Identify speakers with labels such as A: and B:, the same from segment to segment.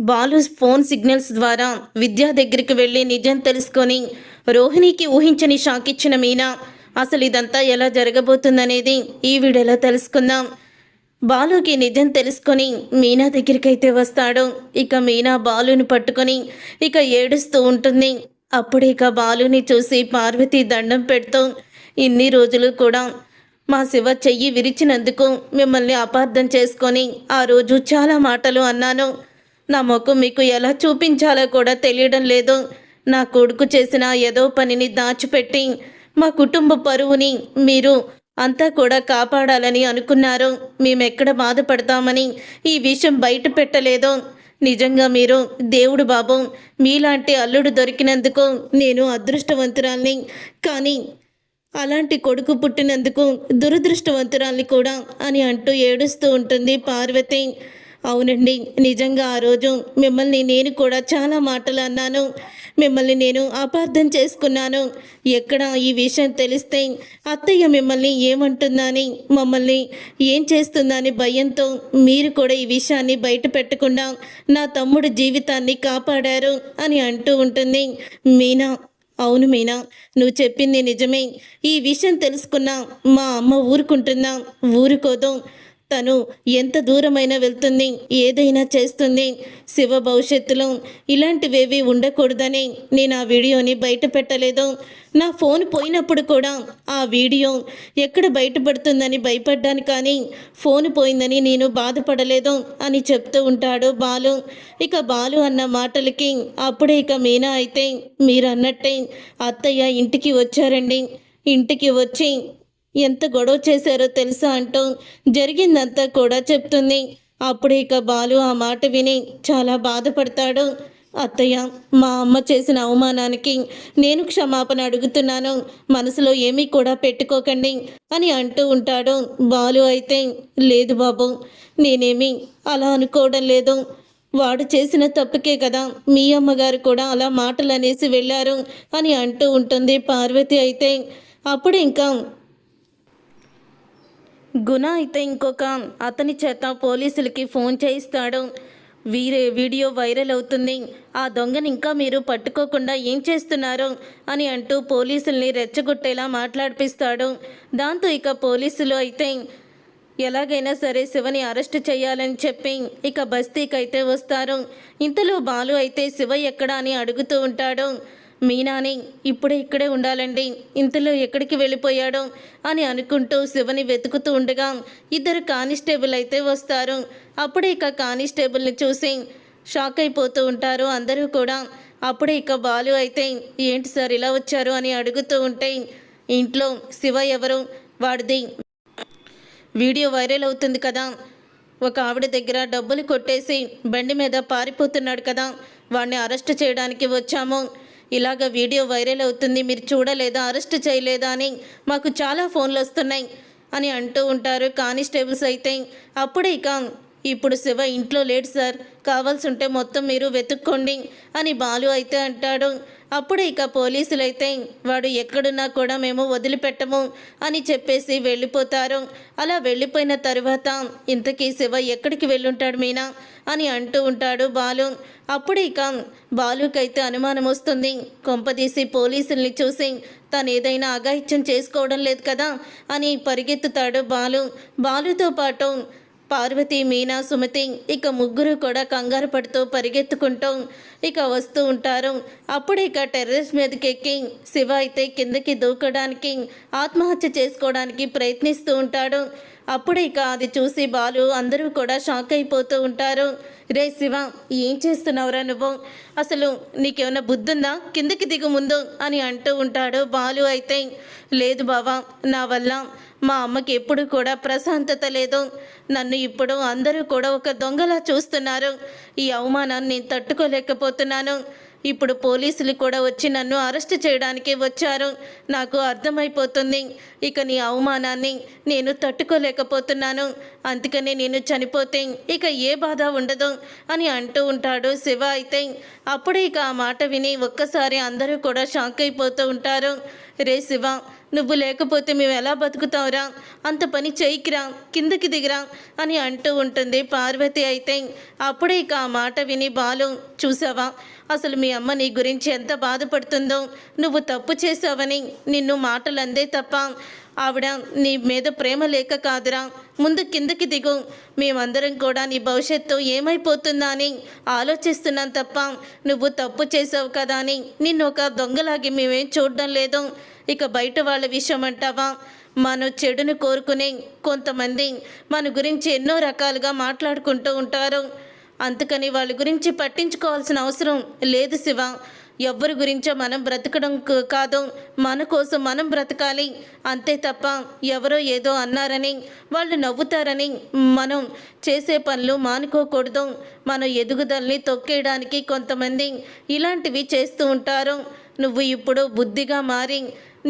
A: Balu phone signals ద్వారా విద్యా దగ్గరికి వెళ్ళి నిజం తెలుసుకొని రోహిణికి ఊహించని షాక్ ఇచ్చిన మీనా. అసలు ఇదంతా ఎలా జరగబోతుందనేది ఈ వీడియోలో తెలుసుకుందాం. బాలుకి నిజం తెలుసుకొని మీనా దగ్గరికైతే వస్తాడు. ఇక మీనా బాలుని పట్టుకొని ఇక ఏడుస్తూ ఉంటుంది. అప్పుడు ఇక బాలుని చూసి పార్వతి దండం పెడుతూ, ఇన్ని రోజులు కూడా మా శివ చెయ్యి విరిచినందుకు మిమ్మల్ని అపార్థం చేసుకొని ఆ రోజు చాలా మాటలు అన్నాను. నా ముఖం మీకు ఎలా చూపించాలో కూడా తెలియడం లేదు. నా కొడుకు చేసిన ఏదో పనిని దాచిపెట్టి మా కుటుంబ పరువుని మీరు అంతా కూడా కాపాడాలని అనుకున్నారు. మేమెక్కడ బాధపడతామని ఈ విషయం బయట పెట్టలేదు. నిజంగా మీరు దేవుడు బాబు. మీలాంటి అల్లుడు దొరికినందుకు నేను అదృష్టవంతురాల్ని. కానీ అలాంటి కొడుకు పుట్టినందుకు దురదృష్టవంతురాల్ని కూడా అని అంటూ ఏడుస్తూ ఉంటుంది పార్వతి. అవునండి, నిజంగా ఆ రోజు మిమ్మల్ని నేను కూడా చాలా మాటలు అన్నాను. మిమ్మల్ని నేను అపార్థం చేసుకున్నాను. ఎక్కడ ఈ విషయం తెలిస్తే అత్తయ్య మిమ్మల్ని ఏమంటుందని, మమ్మల్ని ఏం చేస్తుందని భయంతో మీరు కూడా ఈ విషయాన్ని బయట పెట్టకుండా నా తమ్ముడు జీవితాన్ని కాపాడారు అని అంటూ ఉంటుంది మీనా. అవును మీనా, నువ్వు చెప్పింది నిజమే. ఈ విషయం తెలుసుకున్నా మా అమ్మ ఊరుకుంటున్నా? ఊరుకోదు. తను ఎంత దూరమైనా వెళ్తుంది, ఏదైనా చేస్తుంది. శివ భవిష్యత్తులో ఇలాంటివేవి ఉండకూడదని నేను ఆ వీడియోని బయట పెట్టలేదు. నా ఫోన్ పోయినప్పుడు కూడా ఆ వీడియో ఎక్కడ బయటపడుతుందని భయపడ్డాను, కానీ ఫోన్ పోయిందని నేను బాధపడలేదు అని చెప్తూ ఉంటాడు బాలు. ఇక బాలు అన్న మాటలకి అప్పుడే ఇక మీనా అయితే మీరు అన్నట్టే అత్తయ్య ఇంటికి వచ్చారండి. ఇంటికి వచ్చి ఎంత గొడవ చేశారో తెలుసా అంటూ జరిగిందంతా కూడా చెప్తుంది. అప్పుడు ఇక బాలు ఆ మాట విని చాలా బాధపడతాడు. అత్తయ్య, మా అమ్మ చేసిన అవమానానికి నేను క్షమాపణ అడుగుతున్నాను. మనసులో ఏమీ కూడా పెట్టుకోకండి అని అంటూ ఉంటాడు. బాలు అయితే లేదు బాబు, నేనేమీ అలా అనుకోవడం లేదు. వాడు చేసిన తప్పుకే కదా మీ అమ్మగారు కూడా అలా మాటలు అనేసి వెళ్ళారు అని అంటూ ఉంటుంది పార్వతి. అయితే అప్పుడు ఇంకా గుణ అయితే ఇంకొక అతని చేత పోలీసులకి ఫోన్ చేయిస్తాడు. వీడియో వైరల్ అవుతుంది, ఆ దొంగని ఇంకా మీరు పట్టుకోకుండా ఏం చేస్తున్నారు అని అంటూ పోలీసుల్ని రెచ్చగొట్టేలా మాట్లాడిపిస్తాడు. దాంతో ఇక పోలీసులు అయితే ఎలాగైనా సరే శివని అరెస్ట్ చేయాలని చెప్పి ఇక బస్తీకి అయితే వస్తారు. ఇంతలో బాలు అయితే శివ ఎక్కడా అని అడుగుతూ ఉంటాడు. మీనాని ఇప్పుడే ఇక్కడే ఉండాలండి, ఇంతలో ఎక్కడికి వెళ్ళిపోయాడు అని అనుకుంటూ శివని వెతుకుతూ ఉండగా ఇద్దరు కానిస్టేబుల్ అయితే వస్తారు. అప్పుడే ఇక కానిస్టేబుల్ని చూసి షాక్ అయిపోతూ ఉంటారు అందరూ కూడా. అప్పుడే ఇక బాలు అయితే ఏంటి సార్ ఇలా వచ్చారు అని అడుగుతూ ఉంటే, ఇంట్లో శివ ఎవరు, వాడిది వీడియో వైరల్ అవుతుంది కదా, ఒక ఆవిడ దగ్గర డబ్బులు కొట్టేసి బండి మీద పారిపోతున్నాడు కదా, వాడిని అరెస్ట్ చేయడానికి వచ్చాము. ఇలాగ వీడియో వైరల్ అవుతుంది, మీరు చూడలేదా, అరెస్ట్ చేయలేదా అని మాకు చాలా ఫోన్లు వస్తున్నాయి అని అంటూ ఉంటారు కానిస్టేబుల్స్ అయితే. అప్పుడే ఇక ఇప్పుడు శివ ఇంట్లో లేడు సార్, కావాల్సి ఉంటే మొత్తం మీరు వెతుక్కోండి అని బాలు అయితే అంటాడు. అప్పుడు ఇక పోలీసులు అయితే వాడు ఎక్కడున్నా కూడా మేము వదిలిపెట్టము అని చెప్పేసి వెళ్ళిపోతారు. అలా వెళ్ళిపోయిన తర్వాత ఇంతకీ శివ ఎక్కడికి వెళ్ళుంటాడు మీనా అని అంటూ ఉంటాడు బాలు. అప్పుడు ఇక బాలుకైతే అనుమానం వస్తుంది. కొంపదీసి పోలీసుల్ని చూసి తను ఏదైనా అఘాయిత్యం చేసుకోవడం లేదు కదా అని పరిగెత్తుతాడు బాలు. బాలుతో పాటు పార్వతి, మీనా, సుమతి ఇక ముగ్గురు కూడా కంగారు పడుతూ పరిగెత్తుకుంటూ ఇక వస్తూ ఉంటారు. అప్పుడు ఇక టెర్రస్ మీదకి ఎక్కి శివ అయితే కిందకి దూకడానికి, ఆత్మహత్య చేసుకోవడానికి ప్రయత్నిస్తూ ఉంటాడు. అప్పుడు ఇక అది చూసి బాలు అందరూ కూడా షాక్ అయిపోతూ ఉంటారు. రే శివ, ఏం చేస్తున్నావురా నువ్వు, అసలు నీకేమైనా బుద్ధుందా, కిందకి దిగు ముందు అని అంటూ ఉంటాడు బాలు. అయితే లేదు బావా, నా వల్ల మా అమ్మకి ఎప్పుడు కూడా ప్రశాంతత లేదు. నన్ను ఇప్పుడు అందరూ కూడా ఒక దొంగలా చూస్తున్నారు. ఈ అవమానాన్ని నేను తట్టుకోలేకపోతున్నాను. ఇప్పుడు పోలీసులు కూడా వచ్చి నన్ను అరెస్ట్ చేయడానికి వచ్చారు. నాకు అర్థమైపోతుంది, ఇక నీ అవమానాన్ని నేను తట్టుకోలేకపోతున్నాను. అందుకనే నేను చనిపోతే ఇక ఏ బాధ ఉండదు అని అంటూ ఉంటాడు శివ. అయితే అప్పుడే ఇక ఆ మాట విని ఒక్కసారి అందరూ కూడా షాక్ అయిపోతూ ఉంటారు. రే శివ, నువ్వు లేకపోతే మేము ఎలా బతుకుతావురా, అంత పని చేయికిరా, కిందకి దిగిరా అని అంటూ ఉంటుంది పార్వతి. అయితే అప్పుడే ఇక ఆ మాట విని బాలు, చూసావా అసలు మీ అమ్మ నీ గురించి ఎంత బాధపడుతుందో, నువ్వు తప్పు చేసావని నిన్ను మాటలు అందే తప్ప ఆవిడ నీ మీద ప్రేమ లేక కాదురా, ముందు కిందకి దిగు, మేమందరం కూడా నీ భవిష్యత్తు ఏమైపోతుందా అని ఆలోచిస్తున్నాం తప్ప నువ్వు తప్పు చేసావు కదా అని నిన్ను ఒక దొంగలాగి మేమేం చూడడం లేదు. ఇక బయట వాళ్ళ విషయం అంటావా, మన చెడును కోరుకునే కొంతమంది మన గురించి ఎన్నో రకాలుగా మాట్లాడుకుంటూ ఉంటారు. అందుకని వాళ్ళ గురించి పట్టించుకోవాల్సిన అవసరం లేదు శివ. ఎవరి గురించో మనం బ్రతకడం కాదు, మన కోసం మనం బ్రతకాలి అంతే తప్ప ఎవరో ఏదో అన్నారని వాళ్ళు నవ్వుతారని మనం చేసే పనులు మానుకోకూడదు. మన ఎదుగుదలని తొక్కేయడానికి కొంతమంది ఇలాంటివి చేస్తూ ఉంటారు. నువ్వు ఇప్పుడు బుద్ధిగా మారి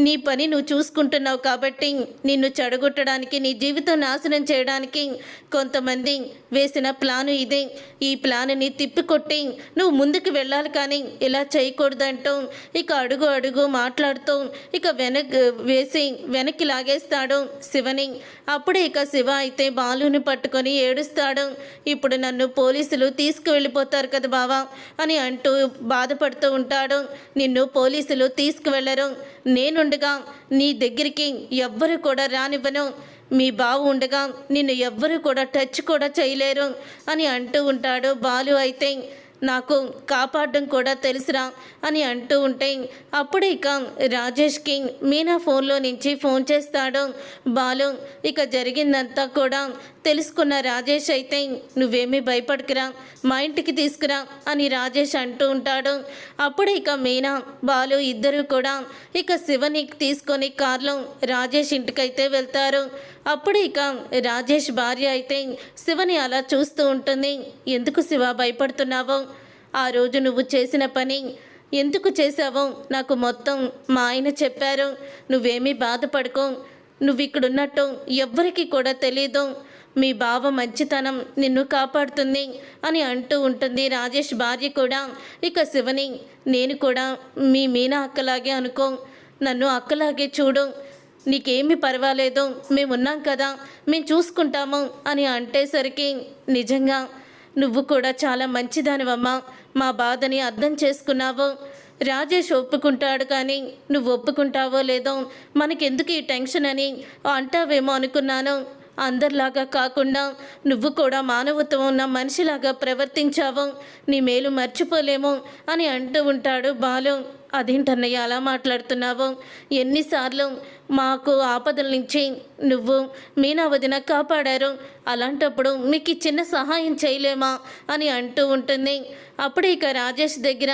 A: నీ పని నువ్వు చూసుకుంటున్నావు కాబట్టి నిన్ను చెడగొట్టడానికి, నీ జీవితం నాశనం చేయడానికి కొంతమంది వేసిన ప్లాను ఇదే. ఈ ప్లాన్ని తిప్పికొట్టి నువ్వు ముందుకు వెళ్ళాలి కానీ ఇలా చేయకూడదంటూ ఇక అడుగు అడుగు మాట్లాడుతూ ఇక వెనక్కి లాగేస్తాడు శివని. అప్పుడే ఇక శివ అయితే బాలుని పట్టుకొని ఏడుస్తాడు. ఇప్పుడు నన్ను పోలీసులు తీసుకువెళ్ళిపోతారు కదా బావా అని అంటూ బాధపడుతూ ఉంటాడు. నిన్ను పోలీసులు తీసుకువెళ్ళరు, నేనుండగా నీ దగ్గరికి ఎవ్వరు కూడా రానివ్వను, మీ బావ ఉండగా నిన్ను ఎవ్వరు కూడా టచ్ కూడా చేయలేరు అని అంటూ ఉంటాడు బాలు. అయితే నాకు కాపాడడం కూడా తెలుసురా అని అంటూ ఉంటే అప్పుడే ఇక రాజేష్కి మీనా ఫోన్లో నుంచి ఫోన్ చేస్తాడు బాలు. ఇక జరిగిందంతా కూడా తెలుసుకున్న రాజేష్ అయితే నువ్వేమీ భయపడకురా, మా ఇంటికి తీసుకురా అని రాజేష్ అంటూ ఉంటాడు. అప్పుడే ఇక మీనా బాలు ఇద్దరు కూడా ఇక శివని తీసుకొని కార్లో రాజేష్ ఇంటికైతే వెళ్తారు. అప్పుడు ఇక రాజేష్ భార్య అయితే శివని అలా చూస్తూ ఉంటుంది. ఎందుకు శివ భయపడుతున్నావో, ఆ రోజు నువ్వు చేసిన పని ఎందుకు చేశావో నాకు మొత్తం మా ఆయన చెప్పారు. నువ్వేమీ బాధపడుకో, నువ్వు ఇక్కడున్నట్టు ఎవ్వరికీ కూడా తెలీదు, మీ బావ మంచితనం నిన్ను కాపాడుతుంది అని అంటూ ఉంటుంది రాజేష్ భార్య కూడా. ఇక శివని, నేను కూడా మీ మీనా అక్కలాగే అనుకో, నన్ను అక్కలాగే చూడు, నీకేమీ పర్వాలేదు, మేమున్నాం కదా, మేము చూసుకుంటాము అని అంటేసరికి నిజంగా నువ్వు కూడా చాలా మంచిదానివమ్మా, మా బాధని అర్థం చేసుకున్నావు. రాజేష్ ఒప్పుకుంటాడు కానీ నువ్వు ఒప్పుకుంటావో లేదో మనకెందుకు ఈ టెన్షన్ అని అంటావేమో అనుకున్నాను. అందరిలాగా కాకుండా నువ్వు కూడా మానవత్వం ఉన్న మనిషిలాగా ప్రవర్తించావు, నీ మేలు మర్చిపోలేము అని అంటూ ఉంటాడు బాలు. అదేంటన్నయ్య అలా మాట్లాడుతున్నావు, ఎన్నిసార్లు మాకు ఆపదల నుంచి నువ్వు మీనా వదిన కాపాడారు, అలాంటప్పుడు మీకు చిన్న సహాయం చేయలేమా అని అంటూ ఉంటుంది. అప్పుడే ఇక రాజేష్ దగ్గర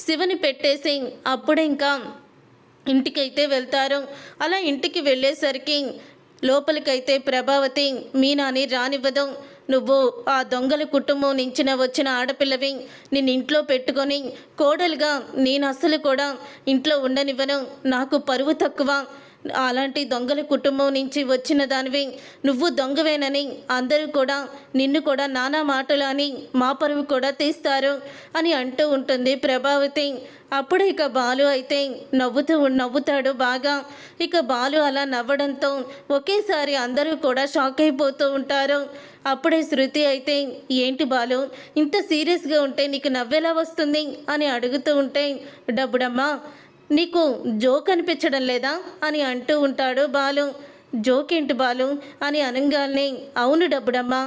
A: శివని పెట్టేసి అప్పుడే ఇంకా ఇంటికైతే వెళ్తారు. అలా ఇంటికి వెళ్ళేసరికి లోపలికైతే ప్రభావతి మీనాని రానివ్వదు. నువ్వు ఆ దొంగల కుటుంబం నుంచి వచ్చిన ఆడపిల్లవి, నిన్ను ఇంట్లో పెట్టుకొని కోడలుగా నేను అస్సలు కూడా ఇంట్లో ఉండనివ్వను, నాకు పరువు తక్కువ, అలాంటి దొంగల కుటుంబం నుంచి వచ్చిన దానివి, నువ్వు దొంగవేనని అందరూ కూడా నిన్ను కూడా నానా మాటలు అని మా పరువు కూడా తీస్తారు అని అంటూ ఉంటుంది ప్రభావతి. అప్పుడు ఇక బాలు అయితే నవ్వుతాడు బాగా. ఇక బాలు అలా నవ్వడంతో ఒకేసారి అందరూ కూడా షాక్ అయిపోతూ ఉంటారు. అప్పుడే శృతి అయితే, ఏంటి బాలు ఇంత సీరియస్గా ఉంటే నీకు నవ్వెలా వస్తుంది అని అడుగుతూ ఉంటే, డబ్బుడమ్మా నీకు జోక్ అనిపించడం లేదా అని అంటూ ఉంటాడు బాలు. జోక్ ఏంటి బాలు అని అనగానే, అవును డబ్బుడమ్మా,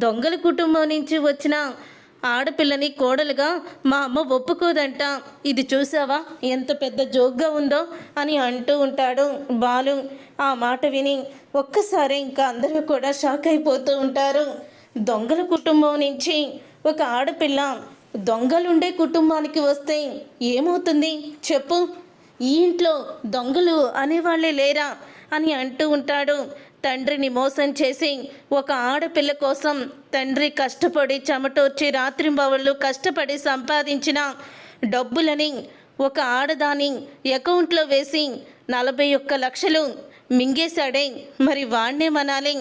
A: దొంగల కుటుంబం నుంచి వచ్చిన ఆడపిల్లని కోడలుగా మా అమ్మ ఒప్పుకోదంట, ఇది చూసావా ఎంత పెద్ద జోక్గా ఉందో అని అంటూ ఉంటాడు బాలు. ఆ మాట విని ఒక్కసారి ఇంకా అందరూ కూడా షాక్ అయిపోతూ ఉంటారు. దొంగల కుటుంబం నుంచి ఒక ఆడపిల్ల దొంగలుండే కుటుంబానికి వస్తే ఏమవుతుంది చెప్పు, ఈ ఇంట్లో దొంగలు అనేవాళ్ళే లేరా అని అంటూ ఉంటాడు. తండ్రిని మోసం చేసి ఒక ఆడపిల్ల కోసం తండ్రి కష్టపడి చెమటోర్చి రాత్రింబవళ్ళు కష్టపడి సంపాదించిన డబ్బులని ఒక ఆడదాని అకౌంట్లో వేసి 41 లక్షలు మింగేశాడే, మరి వాణ్ణే మనాలి.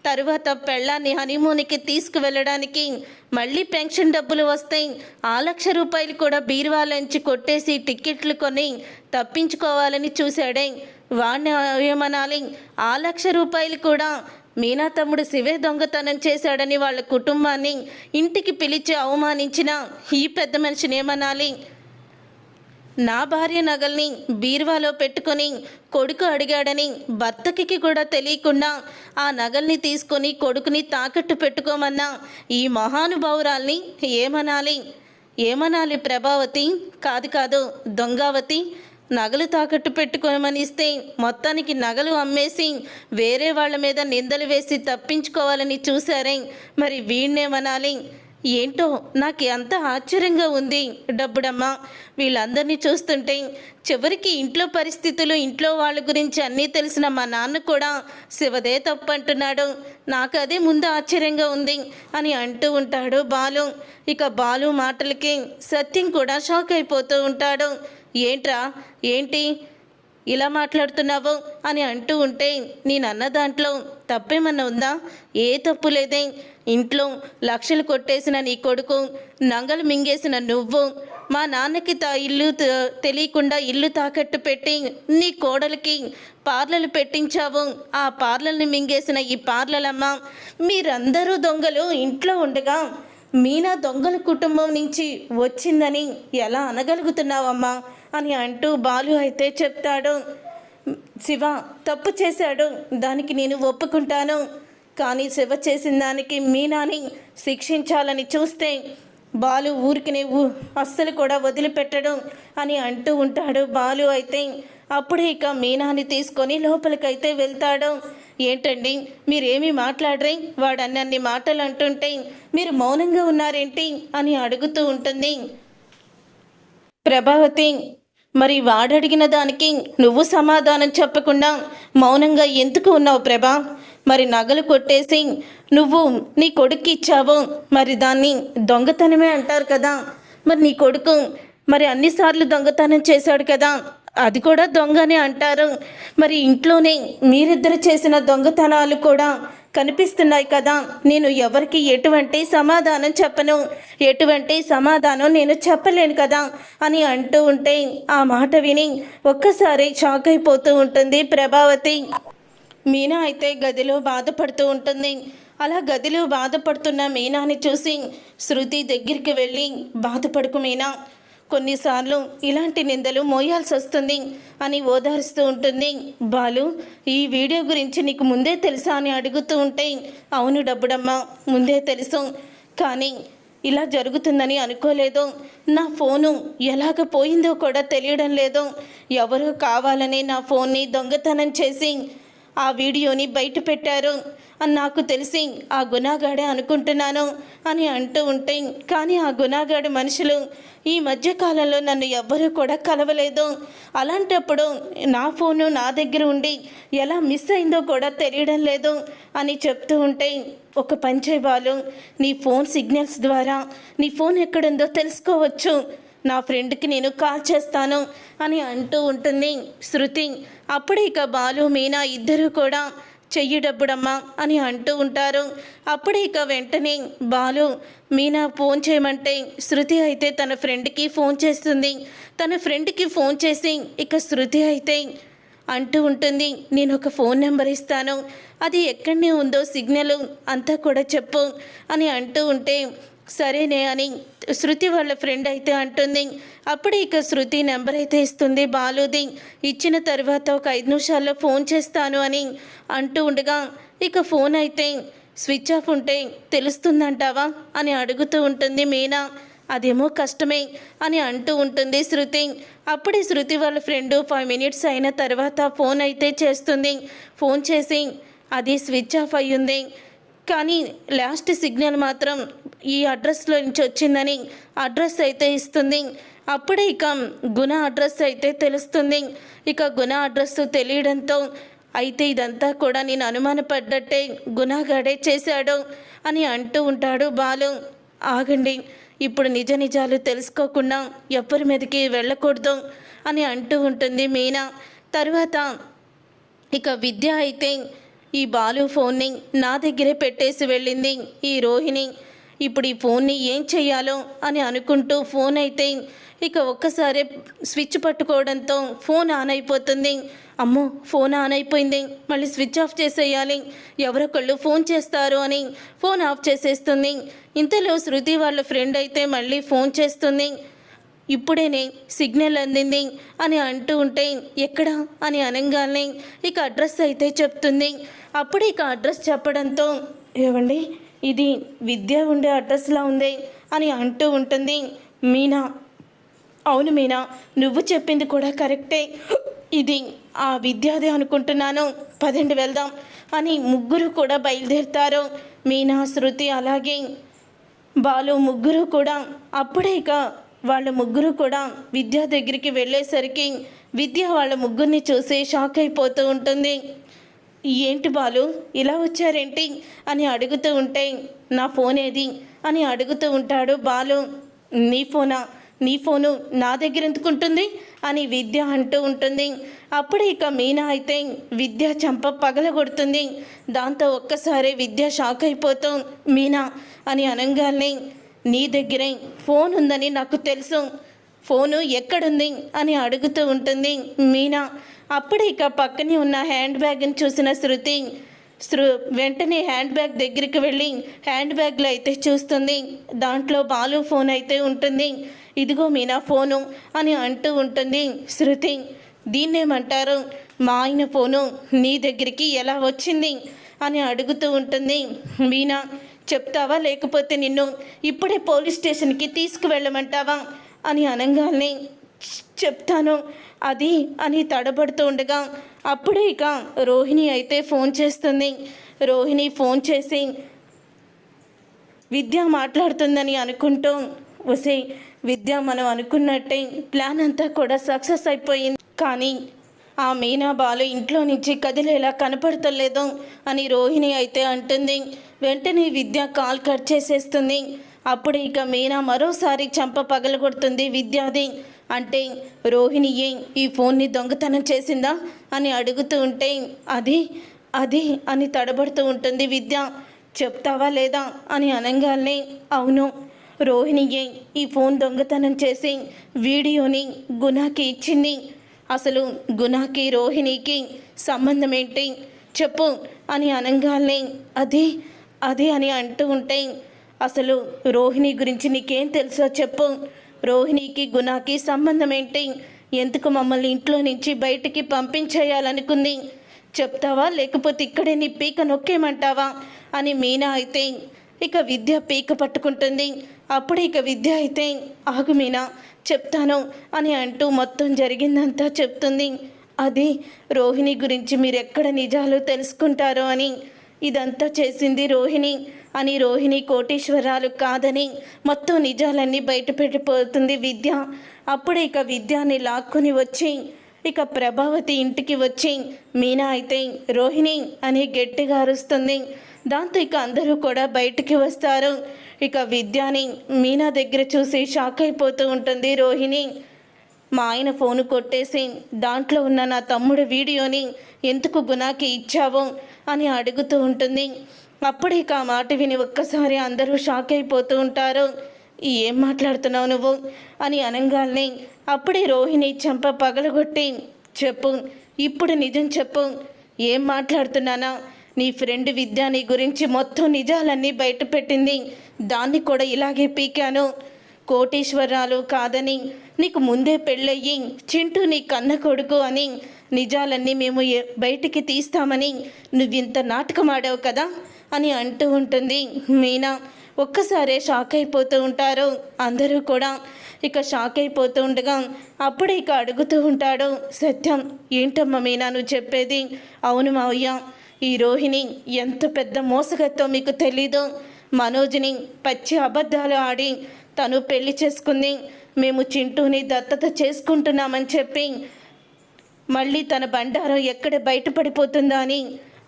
A: తరువాత పెళ్ళాన్ని హనీమూన్కి తీసుకువెళ్ళడానికి మళ్ళీ పెన్షన్ డబ్బులు వస్తాయి, ఆ ₹1,00,000 కూడా బీరువాలోంచి కొట్టేసి టిక్కెట్లు కొని తప్పించుకోవాలని చూశాడే. వాడిని ఏమనాలి? ఆ ₹1,00,000 కూడా మీనా తమ్ముడు శివే దొంగతనం చేశాడని వాళ్ళ కుటుంబాన్ని ఇంటికి పిలిచి అవమానించిన ఈ పెద్ద మనిషిని ఏమనాలి? నా భార్య నగల్ని బీరువాలో పెట్టుకొని కొడుకు అడిగాడని భర్తకి కూడా తెలియకుండా ఆ నగల్ని తీసుకొని కొడుకుని తాకట్టు పెట్టుకోమన్నా ఈ మహానుభావురాల్ని ఏమనాలి? ఏమనాలి ప్రభావతి? కాదు దొంగావతి. నగలు తాకట్టు పెట్టుకోమని ఇస్తే మొత్తానికి నగలు అమ్మేసి వేరే వాళ్ళ మీద నిందలు వేసి తప్పించుకోవాలని చూశారే. మరి వీణ్ణేమనాలి? ఏంటో నాకు ఎంత ఆశ్చర్యంగా ఉంది డబ్బుడమ్మ. వీళ్ళందరినీ చూస్తుంటే చివరికి ఇంట్లో పరిస్థితులు, ఇంట్లో వాళ్ళ గురించి అన్నీ తెలిసిన మా నాన్న కూడా శివదే తప్పు అంటున్నాడు. నాకు అదే ముందు ఆశ్చర్యంగా ఉంది అని అంటూ ఉంటాడు బాలు. ఇక బాలు మాటలకి సత్యం కూడా షాక్ అయిపోతూ ఉంటాడు. ఏంట్రా, ఏంటి ఇలా మాట్లాడుతున్నావు అని అంటూ ఉంటే, నేనన్న దాంట్లో తప్పేమన్నా ఉందా? ఏ తప్పు లేదే. ఇంట్లో లక్షలు కొట్టేసిన నీ కొడుకు, నగలు మింగేసిన నువ్వు, మా నాన్నకి ఇల్లు తెలియకుండా ఇల్లు తాకట్టు పెట్టి నీ కోడలికి పార్లర్లు పెట్టించావు. ఆ పార్లర్ని మింగేసిన ఈ పార్లర్లమ్మ, మీరందరూ దొంగలు ఇంట్లో ఉండగా మీనా దొంగల కుటుంబం నుంచి వచ్చిందని ఎలా అనగలుగుతున్నావమ్మా అని అంటూ బాలు అయితే చెప్తాడు. శివ తప్పు చేశాడు, దానికి నేను ఒప్పుకుంటాను. కానీ శివ చేసిన దానికి మీనాని శిక్షించాలని చూస్తే బాలు ఊరికి అస్సలు కూడా వదిలిపెట్టడు అని అంటూ ఉంటాడు బాలు అయితే. అప్పుడే ఇక మీనాని తీసుకొని లోపలికైతే వెళ్తాడు. ఏంటండి మీరేమీ మాట్లాడరే? వాడు అన్ని మాటలు అంటుంటే మీరు మౌనంగా ఉన్నారేంటి అని అడుగుతూ ఉంటుంది ప్రభావతి. మరి వాడడిగిన దానికి నువ్వు సమాధానం చెప్పకుండా మౌనంగా ఎందుకు ఉన్నావు ప్రభా? మరి నగలు కొట్టేసి నువ్వు నీ కొడుక్కి ఇచ్చావు, మరి దాన్ని దొంగతనమే అంటారు కదా. మరి నీ కొడుకు మరి అన్నిసార్లు దొంగతనం చేశాడు కదా, అది కూడా దొంగనే అంటారు. మరి ఇంట్లోనే మీరిద్దరు చేసిన దొంగతనాలు కూడా కనిపిస్తున్నాయి కదా. నేను ఎవరికి ఎటువంటి సమాధానం చెప్పను, ఎటువంటి సమాధానం నేను చెప్పలేను కదా అని అంటూ ఉంటే ఆ మాట విని ఒక్కసారి షాక్ అయిపోతూ ఉంటుంది ప్రభావతి. మీనా అయితే గదిలో బాధపడుతూ ఉంటుంది. అలా గదిలో బాధపడుతున్న మీనాని చూసి శృతి దగ్గరికి వెళ్ళి, బాధపడుకు మీనా, కొన్నిసార్లు ఇలాంటి నిందలు మోయాల్సి వస్తుంది అని ఓదారుస్తూ ఉంటుంది. బాలు, ఈ వీడియో గురించి నీకు ముందే తెలుసా అని అడుగుతూ ఉంటే, అవును డబ్బుడమ్మ, ముందే తెలుసు, కానీ ఇలా జరుగుతుందని అనుకోలేదు. నా ఫోను ఎలాగ పోయిందో కూడా తెలియడం లేదు. ఎవరో కావాలని నా ఫోన్ని దొంగతనం చేసి ఆ వీడియోని బయట పెట్టారు అని నాకు తెలిసి ఆ గుణాగాడే అనుకుంటున్నాను అని అంటూ ఉంటే, కానీ ఆ గుణాగాడి మనుషులు ఈ మధ్యకాలంలో నన్ను ఎవ్వరూ కూడా కలవలేదు. అలాంటప్పుడు నా ఫోను నా దగ్గర ఉండి ఎలా మిస్ అయిందో కూడా తెలియడం లేదు అని చెప్తూ ఉంటే, ఒక పంచే బాలు, నీ ఫోన్ సిగ్నల్స్ ద్వారా నీ ఫోన్ ఎక్కడుందో తెలుసుకోవచ్చు, నా ఫ్రెండ్కి నేను కాల్ చేస్తాను అని అంటూ ఉంటుంది శృతి. అప్పుడే ఇక బాలు మీనా ఇద్దరూ కూడా చెయ్యి డబ్బుడమ్మా అని అంటూ ఉంటారు. అప్పుడే ఇక వెంటనే బాలు మీనా ఫోన్ చేయమంటే శృతి అయితే తన ఫ్రెండ్కి ఫోన్ చేస్తుంది. తన ఫ్రెండ్కి ఫోన్ చేసి ఇక శృతి అయితే అంటూ ఉంటుంది, నేను ఒక ఫోన్ నెంబర్ ఇస్తాను, అది ఎక్కడనే ఉందో సిగ్నల్ అంతా కూడా చెప్పు అని అంటూ ఉంటే, సరేనే అని శృతి వాళ్ళ ఫ్రెండ్ అయితే అంటుంది. అప్పుడే ఇక శృతి నెంబర్ అయితే ఇస్తుంది బాలుది. ఇచ్చిన తర్వాత ఒక 5 నిమిషాల్లో ఫోన్ చేస్తాను అని అంటూ ఉండగా ఇక ఫోన్ అయితే స్విచ్ ఆఫ్ ఉంటే తెలుస్తుందంటావా అని అడుగుతూ ఉంటుంది మీనా. అదేమో కష్టమే అని అంటూ ఉంటుంది శృతి. అప్పుడే శృతి వాళ్ళ ఫ్రెండ్ 5 మినిట్స్ అయిన తర్వాత ఫోన్ అయితే చేస్తుంది. ఫోన్ చేసి అది స్విచ్ ఆఫ్ అయ్యింది, కానీ లాస్ట్ సిగ్నల్ మాత్రం ఈ అడ్రస్లో నుంచి వచ్చిందని అడ్రస్ అయితే ఇస్తుంది. అప్పుడే ఇక గుణ అడ్రస్ అయితే తెలుస్తుంది. ఇక గుణ అడ్రస్ తెలియడంతో, అయితే ఇదంతా కూడా నేను అనుమానపడ్డట్టే గుణగాడే చేశాడు అని అంటూ ఉంటాడు బాలు. ఆగండి, ఇప్పుడు నిజ నిజాలు తెలుసుకోకుండా ఎవరి మీదకి వెళ్ళకూడదు అని అంటూ ఉంటుంది మీనా. తర్వాత ఇక విద్య అయితే ఈ బాలు ఫోన్ని నా దగ్గరే పెట్టేసి వెళ్ళింది ఈ రోహిణి. ఇప్పుడు ఈ ఫోన్ని ఏం చెయ్యాలో అని అనుకుంటూ ఫోన్ అయితే ఇక ఒక్కసారి స్విచ్ పట్టుకోవడంతో ఫోన్ ఆన్ అయిపోతుంది. అమ్మో, ఫోన్ ఆన్ అయిపోయింది, మళ్ళీ స్విచ్ ఆఫ్ చేసేయాలి, ఎవరొకళ్ళు ఫోన్ చేస్తారు అని ఫోన్ ఆఫ్ చేసేస్తుంది. ఇంతలో శృతి వాళ్ళ ఫ్రెండ్ అయితే మళ్ళీ ఫోన్ చేస్తుంది. ఇప్పుడేనే సిగ్నల్ అందింది అని అంటూ ఉంటే ఎక్కడ అని అనగానే ఇక అడ్రస్ అయితే చెప్తుంది. అప్పుడు ఇక అడ్రస్ చెప్పడంతో ఏవండి, ఇది విద్య ఉండే అడ్రస్లా ఉంది అని అంటూ ఉంటుంది మీనా. అవును మీనా, నువ్వు చెప్పింది కూడా కరెక్టే, ఇది ఆ విద్యాదే అనుకుంటున్నాను, పదండి వెళ్దాం అని ముగ్గురు కూడా బయలుదేరుతారు. మీనా, శృతి అలాగే బాలు ముగ్గురు కూడా. అప్పుడే ఇక వాళ్ళ ముగ్గురు కూడా విద్య దగ్గరికి వెళ్ళేసరికి విద్య వాళ్ళ ముగ్గురిని చూసి షాక్ అయిపోతూ ఉంటుంది. ఏంటి బాలు, ఇలా వచ్చారేంటి అని అడుగుతూ ఉంటే నా ఫోన్ ఏది అని అడుగుతూ ఉంటాడు బాలు. నీ ఫోనా? నీ ఫోను నా దగ్గర ఎందుకుంటుంది అని విద్య అంటూ ఉంటుంది. అప్పుడు ఇక మీనా అయితే విద్య చంప పగలగొడుతుంది. దాంతో ఒక్కసారి విద్య షాక్ అయిపోతూ మీనా అని అనగానే నీ దగ్గరే ఫోన్ ఉందని నాకు తెలుసు, ఫోను ఎక్కడుంది అని అడుగుతూ ఉంటుంది మీనా. అప్పుడు ఇక పక్కనే ఉన్న హ్యాండ్ బ్యాగ్ని చూసిన శృతి వెంటనే హ్యాండ్ బ్యాగ్ దగ్గరికి వెళ్ళి హ్యాండ్ బ్యాగ్లో అయితే చూస్తుంది. దాంట్లో బాలు ఫోన్ అయితే ఉంటుంది. ఇదిగో మీనా ఫోను అని అంటూ ఉంటుంది శృతి. దీన్నేమంటారు, మా ఆయన ఫోను నీ దగ్గరికి ఎలా వచ్చింది అని అడుగుతూ ఉంటుంది మీనా. చెప్తావా లేకపోతే నిన్ను ఇప్పుడే పోలీస్ స్టేషన్కి తీసుకువెళ్ళమంటావా అని అనగానే చెప్తాను అది అని తడబడుతూ ఉండగా అప్పుడే ఇక రోహిణి అయితే ఫోన్ చేస్తుంది. రోహిణి ఫోన్ చేసి విద్య మాట్లాడుతుందని అనుకుంటూ, వసే విద్య, మనం అనుకున్నట్టే ప్లాన్ అంతా కూడా సక్సెస్ అయిపోయింది, కానీ ఆ మీనా బాలు ఇంట్లో నుంచి కదిలేలా కనపడతలేదు అని రోహిణి అయితే అంటుంది. వెంటనే విద్య కాల్ కట్ చేసేస్తుంది. అప్పుడు ఇక మీనా మరోసారి చంప పగలగొడుతుంది విద్యాది. అంటే రోహిణియే ఈ ఫోన్ని దొంగతనం చేసిందా అని అడుగుతూ ఉంటే అది అని తడబడుతూ ఉంటుంది విద్య. చెప్తావా లేదా అని అనగానే అవును, రోహిణియే ఈ ఫోన్ దొంగతనం చేసి వీడియోని గుణాకి ఇచ్చింది. అసలు గుణాకి రోహిణికి సంబంధం ఏంటి చెప్పు అని అనగానే అది అని అంటూ ఉంటే అసలు రోహిణి గురించి నీకేం తెలుసో చెప్పు, రోహిణికి గుణాకి సంబంధం ఏంటి, ఎందుకు మమ్మల్ని ఇంట్లో నుంచి బయటికి పంపించేయాలనుకుంది, చెప్తావా లేకపోతే ఇక్కడే నీ పీక నొక్కేమంటావా అని మీనా అయితే ఇక విద్య పీక పట్టుకుంటుంది. అప్పుడు ఇక విద్య అయితే ఆగు మీనా చెప్తాను అని అంటూ మొత్తం జరిగిందంతా చెప్తుంది. అది రోహిణి గురించి మీరు ఎక్కడ నిజాలు తెలుసుకుంటారో అని, ఇదంతా చేసింది రోహిణి అని, రోహిణి కోటీశ్వరాలు కాదని మొత్తం నిజాలన్నీ బయట పెట్టిపోతుంది విద్య. అప్పుడు ఇక విద్యాని లాక్కొని వచ్చి ఇక ప్రభావతి ఇంటికి వచ్చి మీనా అయితే రోహిణి అని గట్టిగా అరుస్తుంది. దాంతో ఇక అందరూ కూడా బయటికి వస్తారు. ఇక విద్యాని మీనా దగ్గర చూసి షాక్ అయిపోతూ ఉంటుంది రోహిణి. మా ఆయన ఫోను కొట్టేసి దాంట్లో ఉన్న నా తమ్ముడు వీడియోని ఎందుకు గుణాకి ఇచ్చావో అని అడుగుతూ ఉంటుంది. అప్పుడు ఇక ఆ మాట విని ఒక్కసారి అందరూ షాక్ అయిపోతూ ఉంటారు. ఏం మాట్లాడుతున్నావు నువ్వు అని అనగానే అప్పుడే రోహిణి చెంప పగలగొట్టి చెప్పు, ఇప్పుడు నిజం చెప్పు, ఏం మాట్లాడుతున్నానా, నీ ఫ్రెండ్ విద్య నీ గురించి మొత్తం నిజాలన్నీ బయట పెట్టింది, దాన్ని కూడా ఇలాగే పీకాను, కోటీశ్వరాలు కాదని, నీకు ముందే పెళ్ళయ్యి చింటూ నీ కన్న కొడుకు అని నిజాలన్నీ మేము బయటికి తీస్తామని నువ్వింత నాటకం ఆడావు కదా అని అంటూ ఉంటుంది మీనా. ఒక్కసారే షాక్ అయిపోతూ ఉంటారు అందరూ కూడా. ఇక షాక్ అయిపోతూ ఉండగా అప్పుడు ఇక అడుగుతూ ఉంటాడు సత్యం, ఏంటమ్మా మీనా నువ్వు చెప్పేది? అవును మావయ్య, ఈ రోహిణి ఎంత పెద్ద మోసగత్తో మీకు తెలీదు. మనోజ్ని పచ్చి అబద్ధాలు ఆడి తను పెళ్లి చేసుకుంది, మేము చింటూని దత్తత చేసుకుంటున్నామని చెప్పి మళ్ళీ తన బండారం ఎక్కడ బయటపడిపోతుందా అని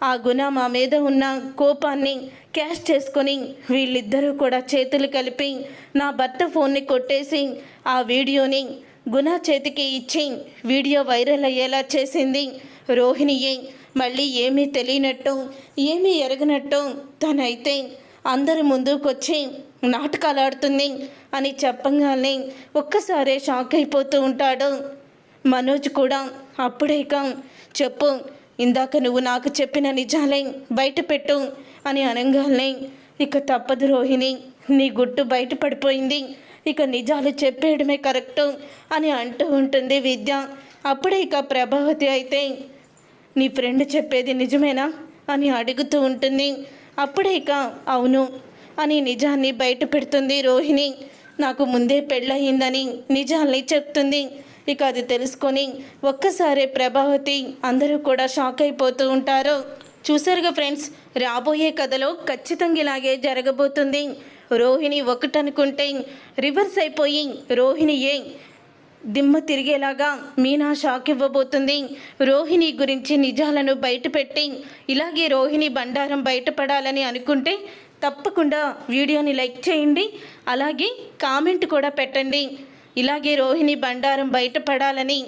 A: ఆ గుణ మా మీద ఉన్న కోపాన్ని క్యాష్ చేసుకొని వీళ్ళిద్దరూ కూడా చేతులు కలిపి నా భర్త ఫోన్ని కొట్టేసి ఆ వీడియోని గుణ చేతికి ఇచ్చి వీడియో వైరల్ అయ్యేలా చేసింది రోహిణియే. మళ్ళీ ఏమీ తెలియనట్టు ఏమీ ఎరగనట్టు తనైతే అందరి ముందుకొచ్చి నాటకాలు ఆడుతుంది అని చెప్పగానే ఒక్కసారే షాక్ అయిపోతూ ఉంటాడు. మనోజ్ కూడా అప్పుడేక చెప్పు, ఇందాక నువ్వు నాకు చెప్పిన నిజాలే బయట పెట్టు అని అనగానే ఇక తప్పదు రోహిణి, నీ గుట్టు బయట పడిపోయింది, ఇక నిజాలు చెప్పేయడమే కరెక్టు అని అంటూ ఉంటుంది విద్య. అప్పుడే ఇక ప్రభావతి అయితే నీ ఫ్రెండ్ చెప్పేది నిజమేనా అని అడుగుతూ ఉంటుంది. అప్పుడే ఇక అవును అని నిజాన్ని బయట పెడుతుంది రోహిణి. నాకు ముందే పెళ్ళయిందని నిజాల్ని చెప్తుంది. ఇక అది తెలుసుకొని ఒక్కసారి ప్రభావతి అందరూ కూడా షాక్ అయిపోతూ ఉంటారు. చూసారుగా ఫ్రెండ్స్, రాబోయే కథలో ఖచ్చితంగా ఇలాగే జరగబోతుంది. రోహిణి ఒకటనుకుంటే రివర్స్ అయిపోయి రోహిణియే దిమ్మ తిరిగేలాగా మీనా షాక్ ఇవ్వబోతుంది. రోహిణి గురించి నిజాలను బయటపెట్టి ఇలాగే రోహిణి బండారం బయటపడాలని అనుకుంటే తప్పకుండా వీడియోని లైక్ చేయండి, అలాగే కామెంట్ కూడా పెట్టండి. ఇలాగే రోహిణి బండారం బయటపడాలని